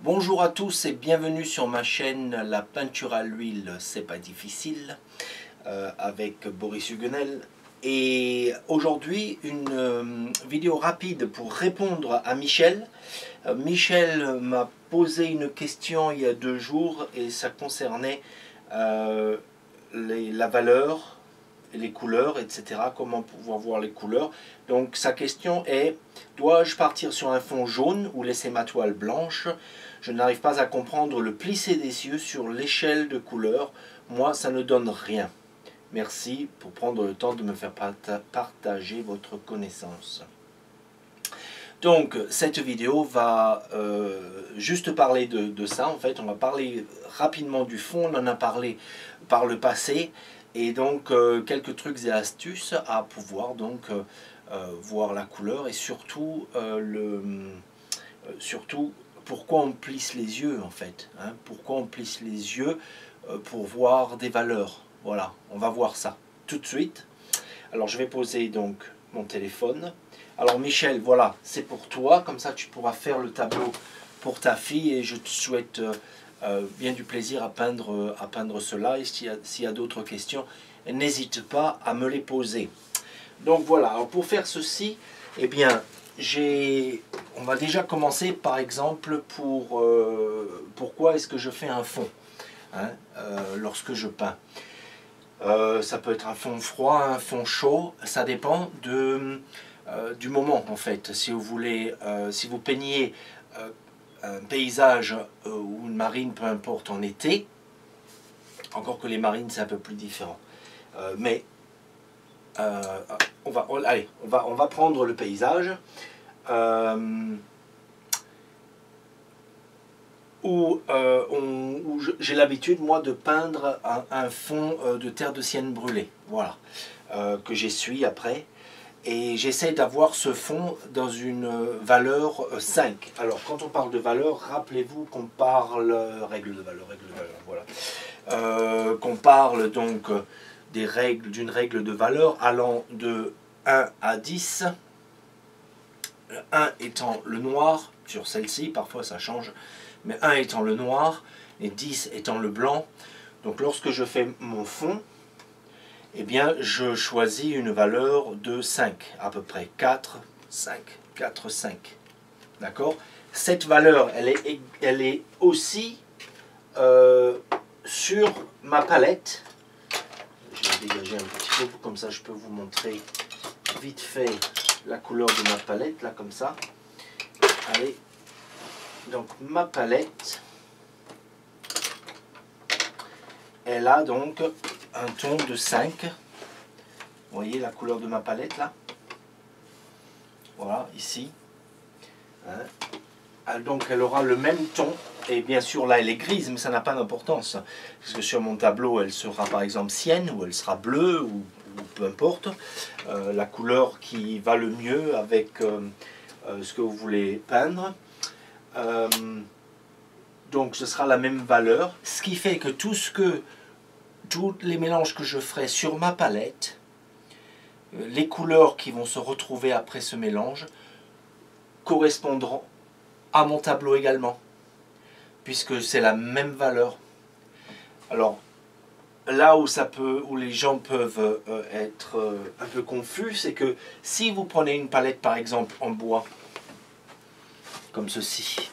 Bonjour à tous et bienvenue sur ma chaîne La peinture à l'huile, c'est pas difficile, avec Boris Huguenel. Et aujourd'hui, une vidéo rapide pour répondre à Michel. Michel m'a posé une question il y a 2 jours et ça concernait la valeur, les couleurs, etc. Comment pouvoir voir les couleurs. Donc sa question est: dois-je partir sur un fond jaune ou laisser ma toile blanche? Je n'arrive pas à comprendre le plissé des yeux sur l'échelle de couleurs. Moi, ça ne donne rien. Merci pour prendre le temps de me faire partager votre connaissance. Donc, cette vidéo va juste parler de ça. En fait, on va parler rapidement du fond. On en a parlé par le passé. Et donc, quelques trucs et astuces à pouvoir donc voir la couleur et surtout, pourquoi on plisse les yeux en fait, hein, pourquoi on plisse les yeux pour voir des valeurs. Voilà, on va voir ça tout de suite. Alors je vais poser donc mon téléphone. Alors Michel, voilà, c'est pour toi, comme ça tu pourras faire le tableau pour ta fille et je te souhaite bien du plaisir à peindre cela. Et s'il y a d'autres questions, n'hésite pas à me les poser. Donc voilà, alors pour faire ceci, eh bien, on va déjà commencer par exemple pour pourquoi est-ce que je fais un fond, hein, lorsque je peins. Ça peut être un fond froid, un fond chaud, ça dépend du moment en fait. Si vous voulez, si vous peignez un paysage ou une marine, peu importe, en été, encore que les marines c'est un peu plus différent. Mais on va prendre le paysage où j'ai l'habitude moi de peindre un fond de terre de sienne brûlée, voilà, que j'essuie après. Et j'essaie d'avoir ce fond dans une valeur 5. Alors quand on parle de valeur, rappelez-vous qu'on parle règle de valeur, voilà. Qu'on parle donc d'une règle de valeur allant de 1 à 10. 1 étant le noir, sur celle-ci, parfois ça change, mais 1 étant le noir et 10 étant le blanc. Donc lorsque je fais mon fond, eh bien je choisis une valeur de 5, à peu près 4, 5, 4, 5. D'accord? Cette valeur, elle est aussi sur ma palette. Je vais dégager un petit peu, comme ça je peux vous montrer vite fait la couleur de ma palette, là comme ça. Allez, donc ma palette, elle a donc un ton de 5. Vous voyez la couleur de ma palette là? Voilà, ici. Hein? Donc elle aura le même ton. Et bien sûr là elle est grise, mais ça n'a pas d'importance. Parce que sur mon tableau elle sera par exemple sienne, ou elle sera bleue, ou peu importe. La couleur qui va le mieux avec ce que vous voulez peindre. Donc ce sera la même valeur. Ce qui fait que tous les mélanges que je ferai sur ma palette, les couleurs qui vont se retrouver après ce mélange correspondront à mon tableau également, puisque c'est la même valeur. Alors là où les gens peuvent être un peu confus, c'est que si vous prenez une palette par exemple en bois, comme ceci,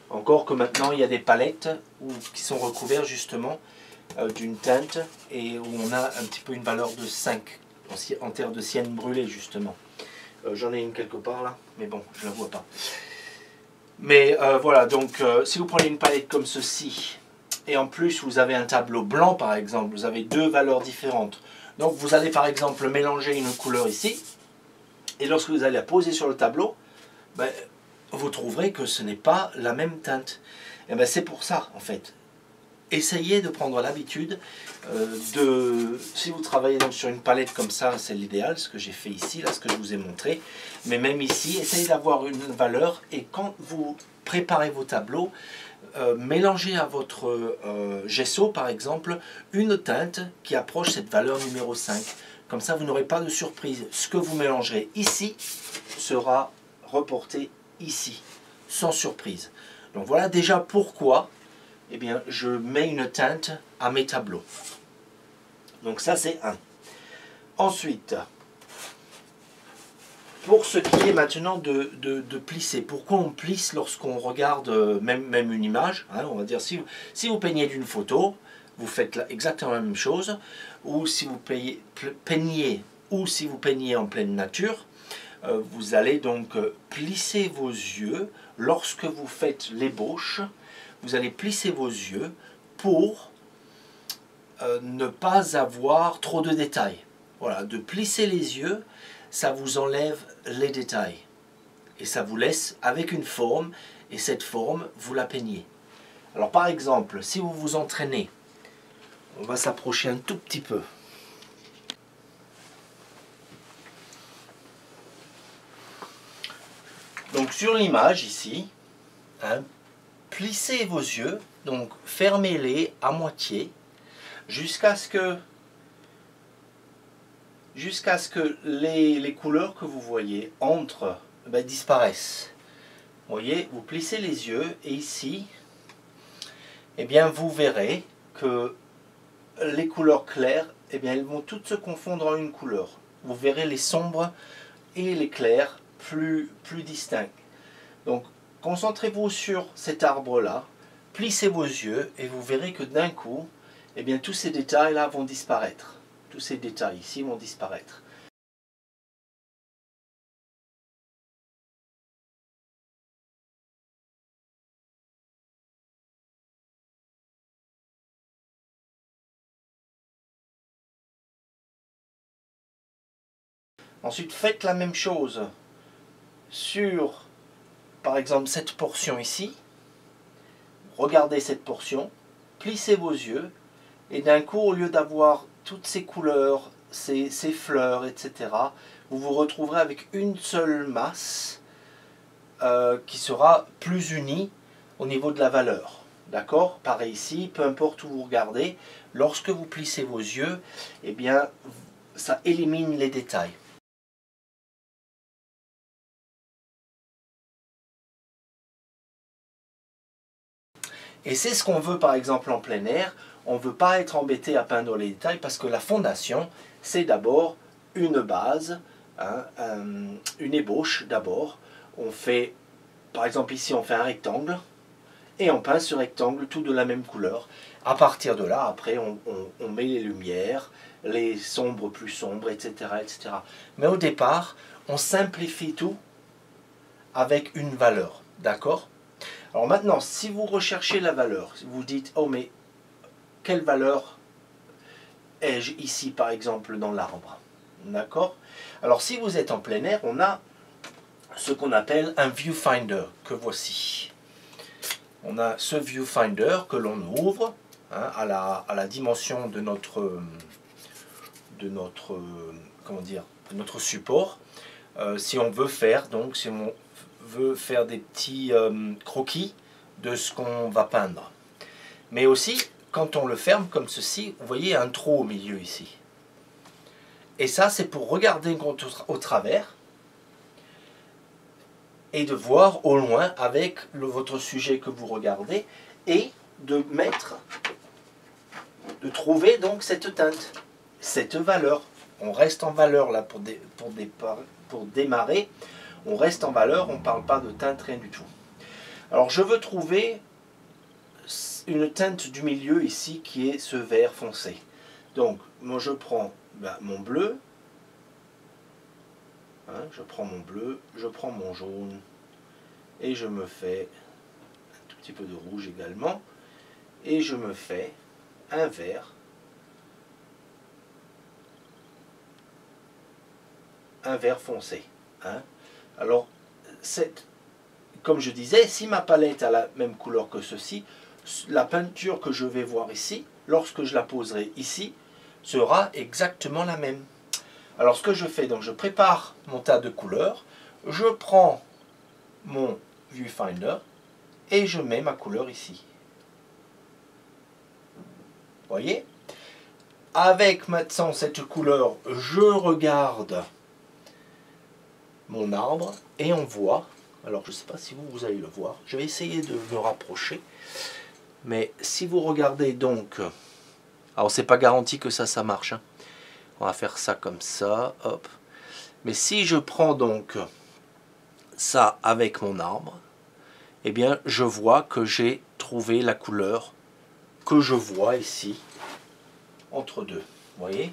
encore que maintenant il y a des palettes qui sont recouvertes justement d'une teinte et où on a un petit peu une valeur de 5 en terre de sienne brûlée justement. J'en ai une quelque part là, mais bon, je ne la vois pas. Mais voilà, donc si vous prenez une palette comme ceci, et en plus vous avez un tableau blanc par exemple, vous avez 2 valeurs différentes. Donc vous allez par exemple mélanger une couleur ici, et lorsque vous allez la poser sur le tableau, ben, vous trouverez que ce n'est pas la même teinte. Et ben c'est pour ça en fait. Essayez de prendre l'habitude si vous travaillez donc sur une palette comme ça, c'est l'idéal, ce que j'ai fait ici, là, ce que je vous ai montré. Mais même ici, essayez d'avoir une valeur et quand vous préparez vos tableaux, mélangez à votre gesso par exemple une teinte qui approche cette valeur numéro 5. Comme ça, vous n'aurez pas de surprise. Ce que vous mélangerez ici sera reporté ici, sans surprise. Donc voilà déjà pourquoi eh bien, je mets une teinte à mes tableaux. Donc ça c'est un. Ensuite, pour ce qui est maintenant de plisser, pourquoi on plisse lorsqu'on regarde même une image, hein, on va dire si vous peignez d'une photo, vous faites exactement la même chose, ou si vous peignez en pleine nature, vous allez donc plisser vos yeux lorsque vous faites l'ébauche, vous allez plisser vos yeux pour ne pas avoir trop de détails. Voilà, de plisser les yeux, ça vous enlève les détails. Et ça vous laisse avec une forme, et cette forme, vous la peignez. Alors par exemple, si vous vous entraînez, on va s'approcher un tout petit peu. Donc sur l'image ici, hein, plissez vos yeux, donc fermez-les à moitié, jusqu'à ce que les couleurs que vous voyez entrent, disparaissent. Vous voyez, vous plissez les yeux et ici, eh bien, vous verrez que les couleurs claires, eh bien, elles vont toutes se confondre en une couleur. Vous verrez les sombres et les clairs plus distincts. Donc, concentrez-vous sur cet arbre-là, plissez vos yeux et vous verrez que d'un coup, eh bien, tous ces détails-là vont disparaître. Tous ces détails ici vont disparaître. Ensuite, faites la même chose sur, par exemple, cette portion ici. Regardez cette portion, plissez vos yeux, et d'un coup, au lieu d'avoir toutes ces couleurs, ces fleurs, etc., vous vous retrouverez avec une seule masse qui sera plus unie au niveau de la valeur. D'accord? Pareil ici, peu importe où vous regardez, lorsque vous plissez vos yeux, eh bien, ça élimine les détails. Et c'est ce qu'on veut par exemple en plein air. On ne veut pas être embêté à peindre les détails parce que la fondation, c'est d'abord une base, hein, une ébauche d'abord. On fait, par exemple ici, on fait un rectangle et on peint ce rectangle tout de la même couleur. À partir de là, après, on met les lumières, les sombres plus sombres, etc., etc. Mais au départ, on simplifie tout avec une valeur, d'accord ? Alors maintenant, si vous recherchez la valeur, si vous dites, oh mais quelle valeur ai-je ici par exemple dans l'arbre? D'accord? Alors si vous êtes en plein air, on a ce qu'on appelle un viewfinder, que voici. On a ce viewfinder que l'on ouvre hein, à la dimension de notre comment dire, de notre support. Si on veut faire, donc si on veut faire des petits croquis de ce qu'on va peindre. Mais aussi, quand on le ferme comme ceci, vous voyez un trou au milieu ici. Et ça, c'est pour regarder au travers et de voir au loin avec votre sujet que vous regardez et de trouver donc cette teinte, cette valeur. On reste en valeur là pour démarrer. On reste en valeur, on ne parle pas de teinte, rien du tout. Alors je veux trouver une teinte du milieu ici qui est ce vert foncé. Donc moi je prends mon bleu, hein, je prends mon bleu, je prends mon jaune et je me fais un tout petit peu de rouge également et je me fais un vert, foncé. Hein. Alors, comme je disais, si ma palette a la même couleur que ceci, la peinture que je vais voir ici, lorsque je la poserai ici, sera exactement la même. Alors ce que je fais, donc je prépare mon tas de couleurs, je prends mon viewfinder et je mets ma couleur ici. Vous voyez? Avec maintenant cette couleur, je regarde mon arbre et on voit Alors je ne sais pas si vous allez le voir. Je vais essayer de me rapprocher. Mais si vous regardez donc, alors c'est pas garanti que ça marche, hein. On va faire ça comme ça, hop. Mais si je prends donc ça avec mon arbre, eh bien je vois que j'ai trouvé la couleur que je vois ici entre deux. Vous voyez?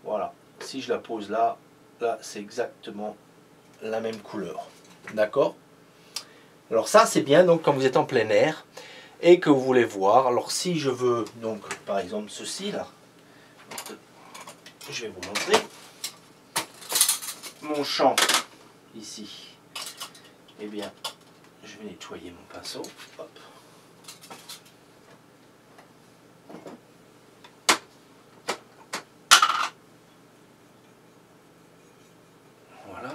Voilà. Si je la pose là, là c'est exactement la même couleur. D'accord? Alors ça c'est bien donc quand vous êtes en plein air et que vous voulez voir. Alors si je veux donc par exemple ceci là, je vais vous montrer mon champ ici. Eh bien je vais nettoyer mon pinceau. Hop. Voilà.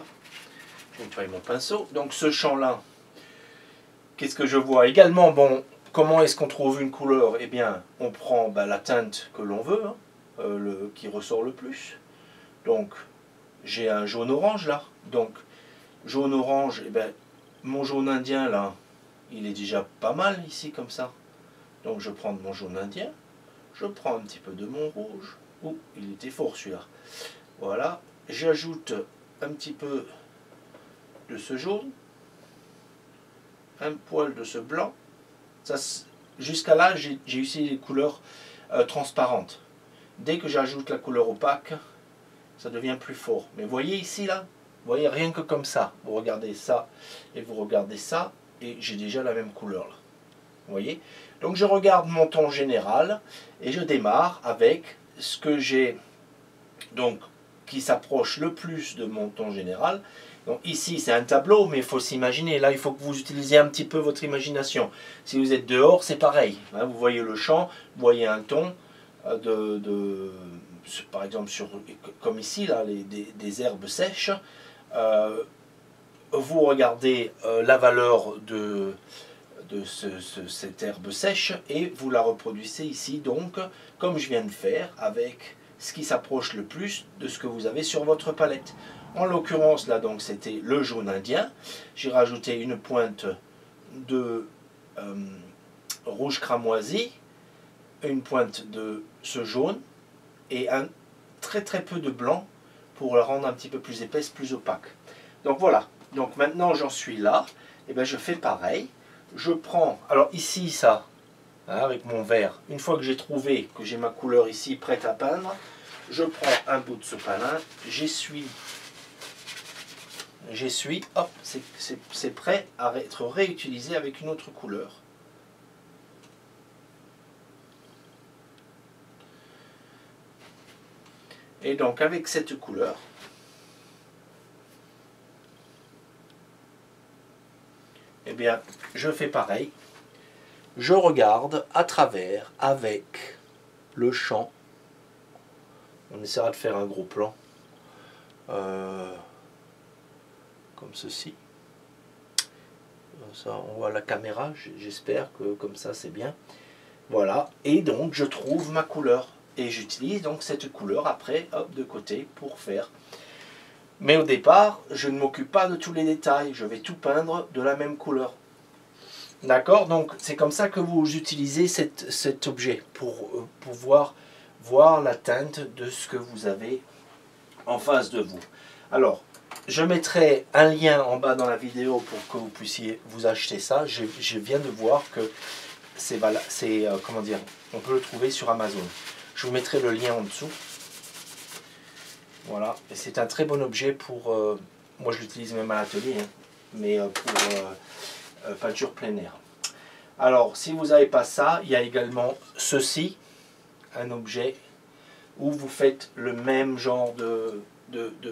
Je vais nettoyer mon pinceau. Donc ce champ là, qu'est-ce que je vois également? Bon, comment est-ce qu'on trouve une couleur? Eh bien, on prend la teinte que l'on veut, hein, qui ressort le plus. Donc, j'ai un jaune-orange là. Donc, jaune-orange, eh bien, mon jaune indien là, il est déjà pas mal ici comme ça. Donc, je prends mon jaune indien. Je prends un petit peu de mon rouge. Oh, il était fort celui-là. Voilà. J'ajoute un petit peu de ce jaune. Un poil de ce blanc. Jusqu'à là, j'ai utilisé les couleurs transparentes. Dès que j'ajoute la couleur opaque, ça devient plus fort. Mais voyez ici, là, vous voyez rien que comme ça. Vous regardez ça et vous regardez ça, et j'ai déjà la même couleur là. Vous voyez? Donc je regarde mon ton général et je démarre avec ce que j'ai, donc qui s'approche le plus de mon ton général. Donc ici c'est un tableau, mais il faut s'imaginer, là il faut que vous utilisiez un petit peu votre imagination. Si vous êtes dehors, c'est pareil, hein, vous voyez le champ, vous voyez un ton par exemple comme ici, là, des herbes sèches. Vous regardez la valeur de cette herbe sèche et vous la reproduisez ici, donc comme je viens de faire, avec ce qui s'approche le plus de ce que vous avez sur votre palette. En l'occurrence là, donc c'était le jaune indien. J'ai rajouté une pointe de rouge cramoisi, une pointe de ce jaune et un très peu de blanc pour la rendre un petit peu plus épaisse, plus opaque. Donc voilà, donc maintenant j'en suis là, et bien je fais pareil. Je prends, alors ici ça, hein, avec mon verre, une fois que j'ai trouvé que j'ai ma couleur ici prête à peindre, je prends un bout de ce palin, j'essuie, hop, c'est prêt à être réutilisé avec une autre couleur. Et donc avec cette couleur, eh bien je fais pareil. Je regarde à travers avec le champ. On essaiera de faire un gros plan. Comme ceci. Ça, on voit la caméra, j'espère que comme ça c'est bien. Voilà, et donc je trouve ma couleur. Et j'utilise donc cette couleur après, hop, de côté pour faire. Mais au départ, je ne m'occupe pas de tous les détails. Je vais tout peindre de la même couleur. D'accord? Donc c'est comme ça que vous utilisez cet objet pour pouvoir voir la teinte de ce que vous avez en face de vous. Alors, je mettrai un lien en bas dans la vidéo pour que vous puissiez vous acheter ça. Je viens de voir que c'est comment dire, on peut le trouver sur Amazon. Je vous mettrai le lien en dessous. Voilà, et c'est un très bon objet pour, moi je l'utilise même à l'atelier, hein, mais pour peinture plein air. Alors, si vous n'avez pas ça, il y a également ceci, un objet où vous faites le même genre de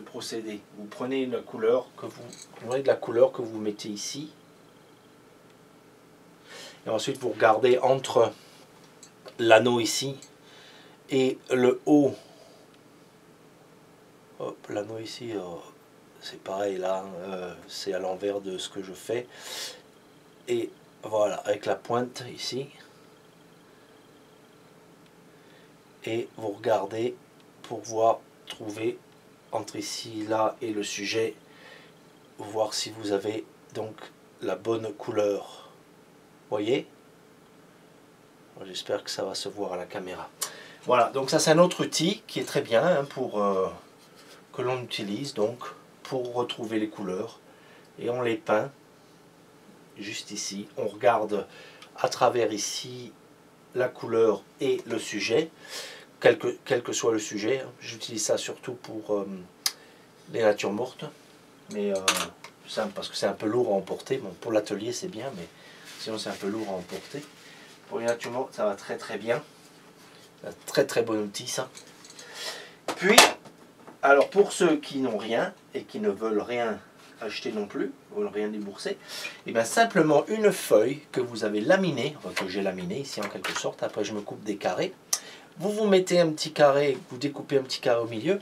procédé. Vous prenez la couleur que vous mettez ici, et ensuite vous regardez entre l'anneau ici et le haut. Hop, l'anneau ici, c'est pareil là, c'est à l'envers de ce que je fais. Et voilà, avec la pointe ici. Et vous regardez pour voir, trouver entre ici, là et le sujet, voir si vous avez donc la bonne couleur. Voyez? J'espère que ça va se voir à la caméra. Voilà, donc ça c'est un autre outil qui est très bien hein, que l'on utilise donc pour retrouver les couleurs. Et on les peint juste ici. On regarde à travers ici la couleur et le sujet, quel que soit le sujet. Hein. J'utilise ça surtout pour les natures mortes, mais parce que c'est un peu lourd à emporter. Bon, pour l'atelier c'est bien, mais sinon c'est un peu lourd à emporter. Pour les natures mortes ça va très très bien. C'est un très très bon outil ça. Puis, alors pour ceux qui n'ont rien et qui ne veulent rien acheter non plus, ne veulent rien débourser, et bien simplement une feuille que vous avez laminée, enfin que j'ai laminée ici en quelque sorte, après je me coupe des carrés, vous mettez un petit carré, vous découpez un petit carré au milieu,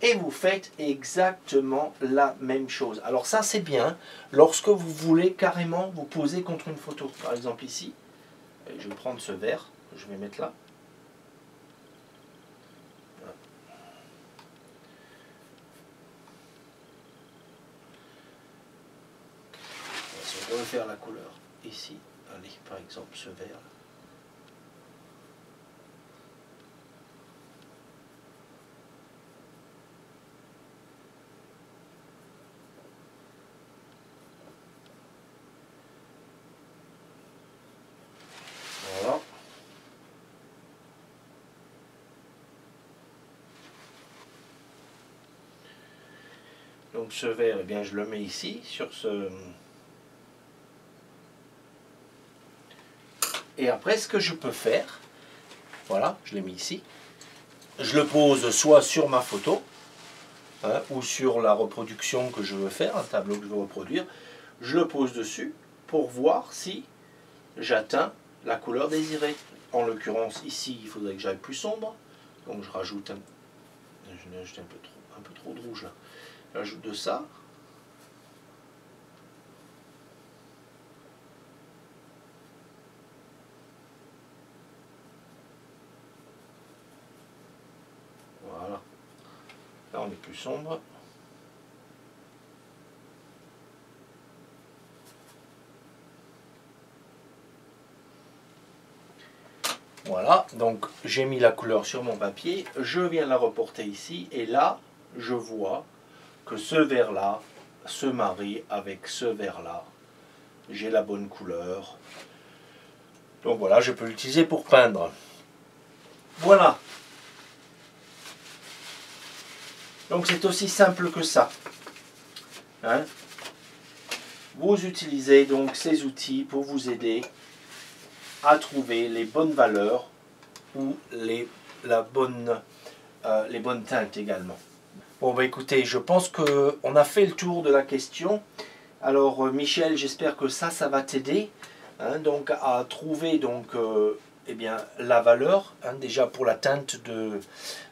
et vous faites exactement la même chose. Alors ça c'est bien, lorsque vous voulez carrément vous poser contre une photo, par exemple ici, je vais prendre ce vert, que je vais mettre là, on va faire la couleur ici, allez par exemple ce vert là. Voilà. Donc ce vert, eh bien je le mets ici sur ce. Et après, ce que je peux faire, voilà, je l'ai mis ici, je le pose soit sur ma photo, hein, ou sur la reproduction que je veux faire, un tableau que je veux reproduire, je le pose dessus pour voir si j'atteins la couleur désirée. En l'occurrence, ici, il faudrait que j'aille plus sombre, donc je rajoute un peu trop de rouge là. J'ajoute de ça. Voilà. Là, on est plus sombre. Voilà, donc j'ai mis la couleur sur mon papier, je viens la reporter ici, et là, je vois que ce vert-là se marie avec ce vert-là. J'ai la bonne couleur. Donc voilà, je peux l'utiliser pour peindre. Voilà. Donc c'est aussi simple que ça. Hein? Vous utilisez donc ces outils pour vous aider à trouver les bonnes valeurs ou les bonnes teintes également. Bon bah écoutez, je pense qu'on a fait le tour de la question. Alors Michel, j'espère que ça va t'aider hein, donc à trouver donc eh bien la valeur hein, déjà pour la teinte de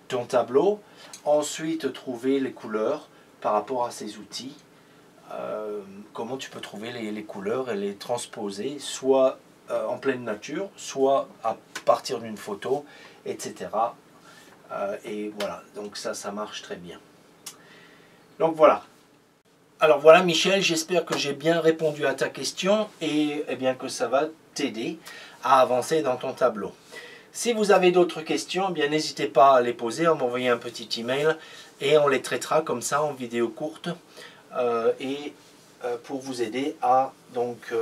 ton tableau. Ensuite trouver les couleurs par rapport à ces outils. Comment tu peux trouver les couleurs et les transposer soit en pleine nature, soit à partir d'une photo, etc. Et voilà, donc ça marche très bien. Donc voilà. Alors voilà Michel, j'espère que j'ai bien répondu à ta question et eh bien que ça va t'aider à avancer dans ton tableau. Si vous avez d'autres questions, eh bien n'hésitez pas à les poser, à m'envoyer un petit email et on les traitera comme ça en vidéo courte pour vous aider à donc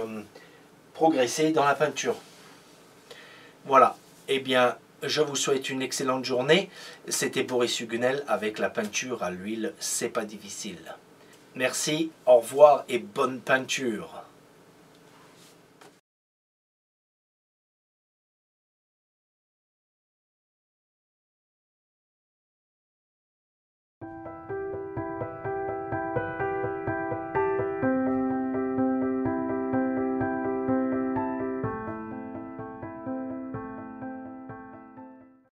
progresser dans la peinture. Voilà, eh bien je vous souhaite une excellente journée. C'était Boris Huguenel avec la peinture à l'huile, c'est pas difficile. Merci, au revoir et bonne peinture.